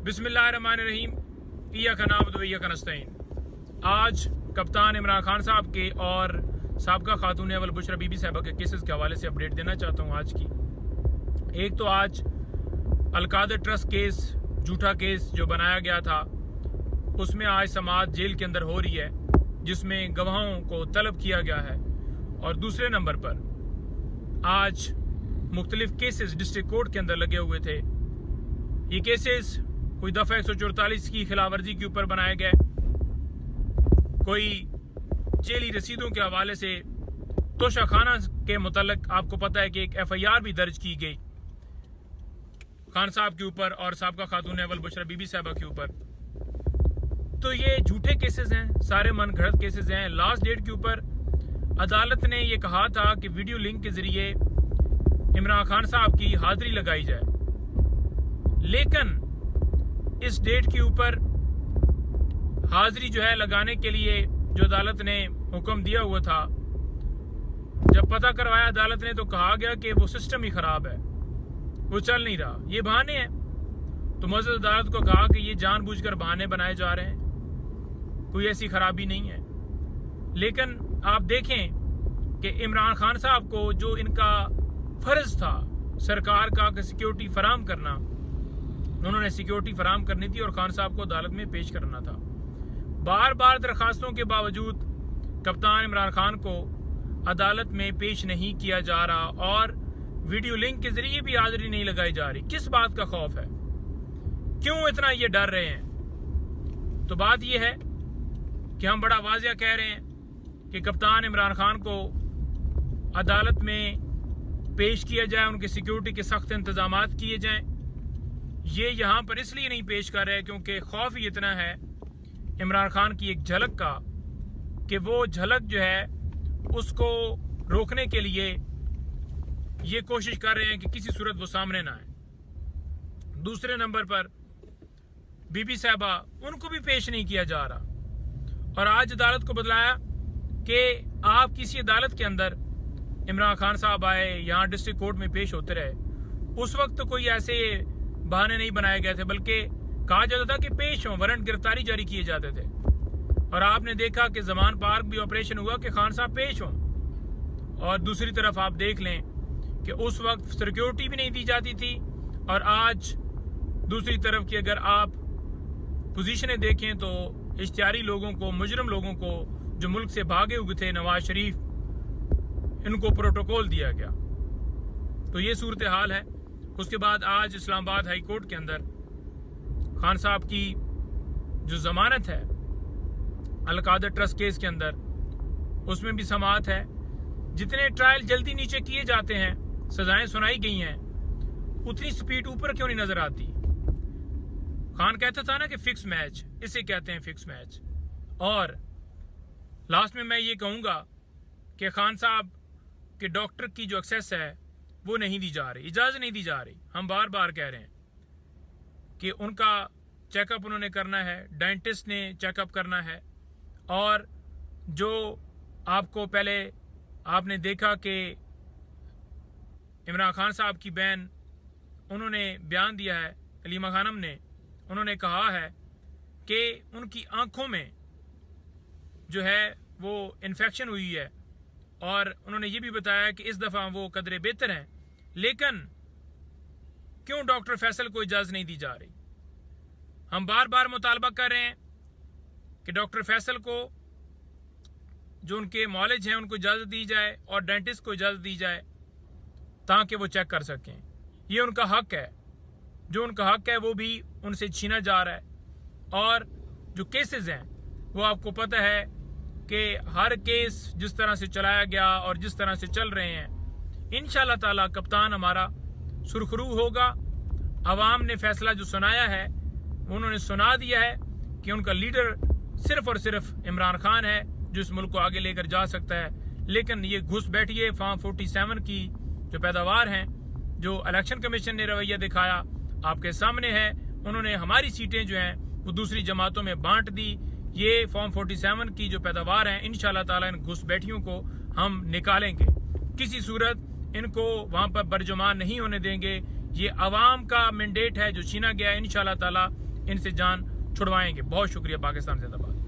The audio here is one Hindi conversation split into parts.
बिस्मिल्लाहिर्रहमानिर्रहीम। इय्याका नअबुदु व इय्याका नस्तईन। आज कप्तान इमरान खान साहब के और साबका खातून अव्वल बुशरा बीबी साहबा के केसेस के हवाले से अपडेट देना चाहता हूँ आज की। एक तो आज अलकादर ट्रस्ट केस, झूठा केस जो बनाया गया था, उसमें आज समाअत जेल के अंदर हो रही है, जिसमें गवाहों को तलब किया गया है। और दूसरे नंबर पर आज मुख्तलिफ केसेस डिस्ट्रिक्ट कोर्ट के अंदर लगे हुए थे। ये केसेस कोई दफ़ा 144 की खिलाफवर्जी के ऊपर बनाए गए, कोई जेली रसीदों के हवाले से तोशाखाना के मुतल्लिक आपको पता है कि एक FIR भी दर्ज की गई खान साहब के ऊपर और साबका खातून अव्वल बुशरा बीबी साहबा के ऊपर। तो ये झूठे केसेस हैं, सारे मन घड़त केसेस हैं। लास्ट डेट के ऊपर अदालत ने ये कहा था कि वीडियो लिंक के जरिए इमरान खान साहब की हाजिरी लगाई जाए, लेकिन इस डेट के ऊपर हाजिरी जो है लगाने के लिए जो अदालत ने हुक्म दिया हुआ था, जब पता करवाया अदालत ने तो कहा गया कि वो सिस्टम ही खराब है, वो चल नहीं रहा, ये बहाने हैं। तो मुअज़्ज़ज़ अदालत को कहा कि ये जानबूझकर बहाने बनाए जा रहे हैं, कोई ऐसी खराबी नहीं है। लेकिन आप देखें कि इमरान खान साहब को जो इनका फर्ज था सरकार का सिक्योरिटी फराम करना, उन्होंने सिक्योरिटी फराम करनी थी और खान साहब को अदालत में पेश करना था। बार बार दरखास्तों के बावजूद कप्तान इमरान खान को अदालत में पेश नहीं किया जा रहा और वीडियो लिंक के जरिए भी हाजिरी नहीं लगाई जा रही। किस बात का खौफ है, क्यों इतना ये डर रहे हैं? तो बात ये है कि हम बड़ा वाज़िया कह रहे हैं कि कप्तान इमरान खान को अदालत में पेश किया जाए, उनकी सिक्योरिटी के सख्त इंतजाम किए जाएं। ये यहाँ पर इसलिए नहीं पेश कर रहे क्योंकि खौफ ही इतना है इमरान खान की एक झलक का कि वो झलक जो है उसको रोकने के लिए ये कोशिश कर रहे हैं कि किसी सूरत वो सामने ना आए। दूसरे नंबर पर बीबी साहबा, उनको भी पेश नहीं किया जा रहा। और आज अदालत को बतलाया कि आप किसी अदालत के अंदर इमरान खान साहब आए, यहाँ डिस्ट्रिक्ट कोर्ट में पेश होते रहे, उस वक्त तो कोई ऐसे बहाने नहीं बनाए गए थे, बल्कि कहा जाता था कि पेश हों, वारंट गिरफ्तारी जारी किए जाते थे। और आपने देखा कि जमान पार्क भी ऑपरेशन हुआ कि खान साहब पेश हों। और दूसरी तरफ आप देख लें कि उस वक्त सिक्योरिटी भी नहीं दी जाती थी। और आज दूसरी तरफ की अगर आप पोजीशनें देखें तो इश्तिहारी लोगों को, मुजरम लोगों को जो मुल्क से भागे हुए थे, नवाज शरीफ, इनको प्रोटोकॉल दिया गया। तो ये सूरत हाल है। उसके बाद आज इस्लामाबाद हाई कोर्ट के अंदर खान साहब की जो जमानत है अलकादर ट्रस्ट केस के अंदर, उसमें भी समाअत है। जितने ट्रायल जल्दी नीचे किए जाते हैं, सजाएं सुनाई गई हैं, उतनी स्पीड ऊपर क्यों नहीं नजर आती? खान कहता था ना कि फिक्स मैच, इसे कहते हैं फिक्स मैच। और लास्ट में मैं ये कहूंगा कि खान साहब के डॉक्टर की जो एक्सेस है वो नहीं दी जा रही, इजाजत नहीं दी जा रही। हम बार बार कह रहे हैं कि उनका चेकअप उन्होंने करना है, डेंटिस्ट ने चेकअप करना है। और जो आपको पहले आपने देखा कि इमरान खान साहब की बहन, उन्होंने बयान दिया है, अलीमा खानम ने, उन्होंने कहा है कि उनकी आंखों में जो है वो इन्फेक्शन हुई है। और उन्होंने ये भी बताया कि इस दफ़ा वो कदरे बेहतर हैं, लेकिन क्यों डॉक्टर फैसल को इजाज़त नहीं दी जा रही? हम बार बार मुतालबा कर रहे हैं कि डॉक्टर फैसल को, जो उनके मॉलेज हैं, उनको इजाज़त दी जाए और डेंटिस्ट को इजाज़त दी जाए ताकि वो चेक कर सकें। ये उनका हक है, जो उनका हक है वो भी उनसे छीना जा रहा है। और जो केसेस हैं वो आपको पता है कि हर केस जिस तरह से चलाया गया और जिस तरह से चल रहे हैं, इंशाअल्लाह ताला कप्तान हमारा सुरखरू होगा। अवाम ने फैसला जो सुनाया है, उन्होंने सुना दिया है कि उनका लीडर सिर्फ और सिर्फ इमरान खान है जो इस मुल्क को आगे लेकर जा सकता है। लेकिन ये घुस बैठिए फॉर्म 47 की जो पैदावार हैं, जो इलेक्शन कमीशन ने रवैया दिखाया आपके सामने है। उन्होंने हमारी सीटें जो हैं वो दूसरी जमातों में बांट दी। ये फॉर्म 47 की जो पैदावार है, इंशाअल्लाह ताला इन घुसपैठियों को हम निकालेंगे, किसी सूरत इनको वहां पर बरजुमान नहीं होने देंगे। ये अवाम का मैंडेट है जो छीना गया है। इंशाअल्लाह ताला इनसे जान छुड़वाएंगे। बहुत शुक्रिया। पाकिस्तान जिंदाबाद।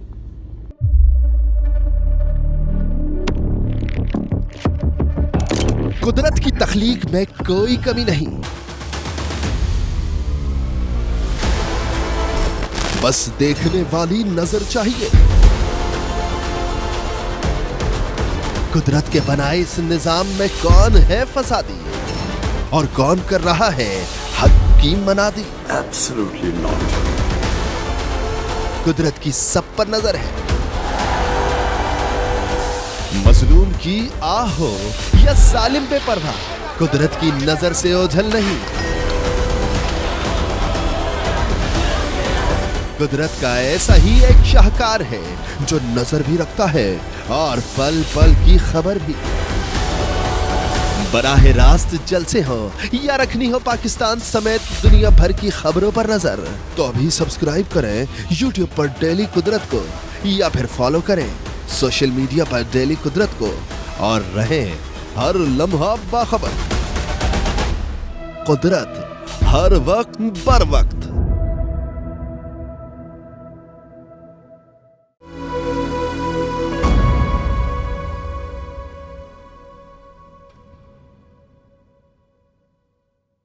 कुदरत की तख्लीक में कोई कमी नहीं, बस देखने वाली नजर चाहिए। कुदरत के बनाए इस निजाम में कौन है फसादी और कौन कर रहा है हक की मनादी? Absolutely not. कुदरत की सब पर नजर है, मजलूम की आह हो या जालिम पे परवाह, कुदरत की नजर से ओझल नहीं। कुदरत का ऐसा ही एक शाहकार है जो नजर भी रखता है और पल पल की खबर भी। बराह रास्त जलसे हो या रखनी हो पाकिस्तान समेत दुनिया भर की खबरों पर नजर, तो अभी सब्सक्राइब करें YouTube पर डेली कुदरत को या फिर फॉलो करें सोशल मीडिया पर डेली कुदरत को और रहें हर लम्हा बाखबर। कुदरत हर वक्त बर वक्त।